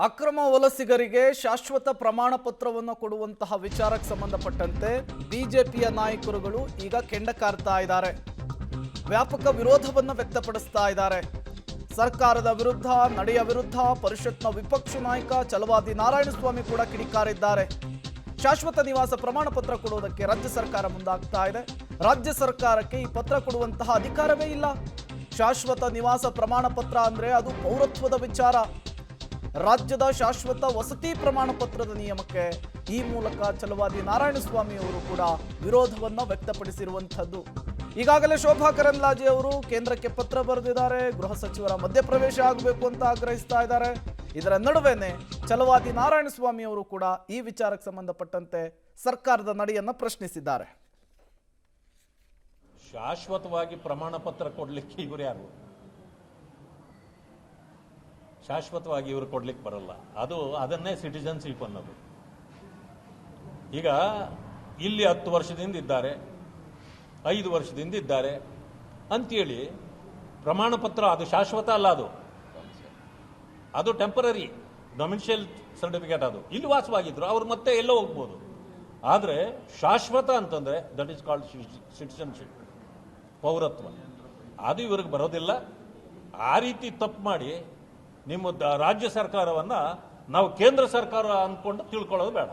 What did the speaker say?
ಅಕ್ರಮ ವಲಸಿಗರಿಗೆ ಶಾಶ್ವತ ಪ್ರಮಾಣ ಪತ್ರವನ್ನು ಕೊಡುವಂತಹ ವಿಚಾರಕ್ಕೆ ಸಂಬಂಧಪಟ್ಟಂತೆ ಬಿಜೆಪಿಯ ನಾಯಕರುಗಳು ಈಗ ಕೆಂಡ ಕಾರ್ತಾ ಇದ್ದಾರೆ. ವ್ಯಾಪಕ ವಿರೋಧವನ್ನು ವ್ಯಕ್ತಪಡಿಸ್ತಾ ಇದ್ದಾರೆ. ಸರ್ಕಾರದ ವಿರುದ್ಧ, ನಡೆಯ ವಿರುದ್ಧ ಪರಿಷತ್ನ ವಿಪಕ್ಷ ನಾಯಕ ಛಲವಾದಿ ನಾರಾಯಣಸ್ವಾಮಿ ಕೂಡ ಕಿಡಿಕಾರಿದ್ದಾರೆ. ಶಾಶ್ವತ ನಿವಾಸ ಪ್ರಮಾಣ ಪತ್ರ ಕೊಡುವುದಕ್ಕೆ ರಾಜ್ಯ ಸರ್ಕಾರ ಮುಂದಾಗ್ತಾ ಇದೆ. ರಾಜ್ಯ ಸರ್ಕಾರಕ್ಕೆ ಈ ಪತ್ರ ಕೊಡುವಂತಹ ಅಧಿಕಾರವೇ ಇಲ್ಲ. ಶಾಶ್ವತ ನಿವಾಸ ಪ್ರಮಾಣ ಪತ್ರ ಅಂದ್ರೆ ಅದು ಪೌರತ್ವದ ವಿಚಾರ. ರಾಜ್ಯದ ಶಾಶ್ವತ ವಸತಿ ಪ್ರಮಾಣ ಪತ್ರದ ನಿಯಮಕ್ಕೆ ಈ ಮೂಲಕ ಛಲವಾದಿ ನಾರಾಯಣಸ್ವಾಮಿ ಅವರು ಕೂಡ ವಿರೋಧವನ್ನು ವ್ಯಕ್ತಪಡಿಸಿರುವಂಥದ್ದು. ಈಗಾಗಲೇ ಶೋಭಾ ಕರಂದ್ಲಾಜೆ ಅವರು ಕೇಂದ್ರಕ್ಕೆ ಪತ್ರ ಬರೆದಿದ್ದಾರೆ. ಗೃಹ ಸಚಿವರ ಮಧ್ಯಪ್ರವೇಶ ಆಗಬೇಕು ಅಂತ ಆಗ್ರಹಿಸ್ತಾ ಇದ್ದಾರೆ. ಇದರ ನಡುವೆನೆ ಛಲವಾದಿ ನಾರಾಯಣಸ್ವಾಮಿ ಅವರು ಕೂಡ ಈ ವಿಚಾರಕ್ಕೆ ಸಂಬಂಧಪಟ್ಟಂತೆ ಸರ್ಕಾರದ ನಡೆಯನ್ನ ಪ್ರಶ್ನಿಸಿದ್ದಾರೆ. ಶಾಶ್ವತವಾಗಿ ಪ್ರಮಾಣ ಪತ್ರ ಕೊಡ್ಲಿಕ್ಕೆ ಇವರು ಯಾರು? ಶಾಶ್ವತವಾಗಿ ಇವರು ಕೊಡ್ಲಿಕ್ಕೆ ಬರಲ್ಲ. ಅದನ್ನೇ ಸಿಟಿಜನ್ಶಿಪ್ ಅನ್ನೋದು. ಈಗ ಇಲ್ಲಿ 10 ವರ್ಷದಿಂದ ಇದ್ದಾರೆ, 5 ವರ್ಷದಿಂದ ಇದ್ದಾರೆ ಅಂತೇಳಿ ಪ್ರಮಾಣ ಪತ್ರ ಅದು ಶಾಶ್ವತ ಅಲ್ಲ. ಅದು ಟೆಂಪರರಿ ಡೊಮಿನಿಷಿಯಲ್ ಸರ್ಟಿಫಿಕೇಟ್. ಅದು ಇಲ್ಲಿ ವಾಸವಾಗಿದ್ರು ಅವ್ರು ಮತ್ತೆ ಎಲ್ಲೋ ಹೋಗ್ಬೋದು. ಆದರೆ ಶಾಶ್ವತ ಅಂತಂದ್ರೆ ದಟ್ ಈಸ್ ಕಾಲ್ಡ್ ಸಿಟಿಜನ್ಶಿಪ್, ಪೌರತ್ವ. ಅದು ಇವ್ರಿಗೆ ಬರೋದಿಲ್ಲ. ಆ ರೀತಿ ತಪ್ಪು ಮಾಡಿ ನಿಮ್ಮ ರಾಜ್ಯ ಸರ್ಕಾರವನ್ನು ನಾವು ಕೇಂದ್ರ ಸರ್ಕಾರ ಅಂದ್ಕೊಂಡು ತಿಳ್ಕೊಳ್ಳೋದು ಬೇಡ.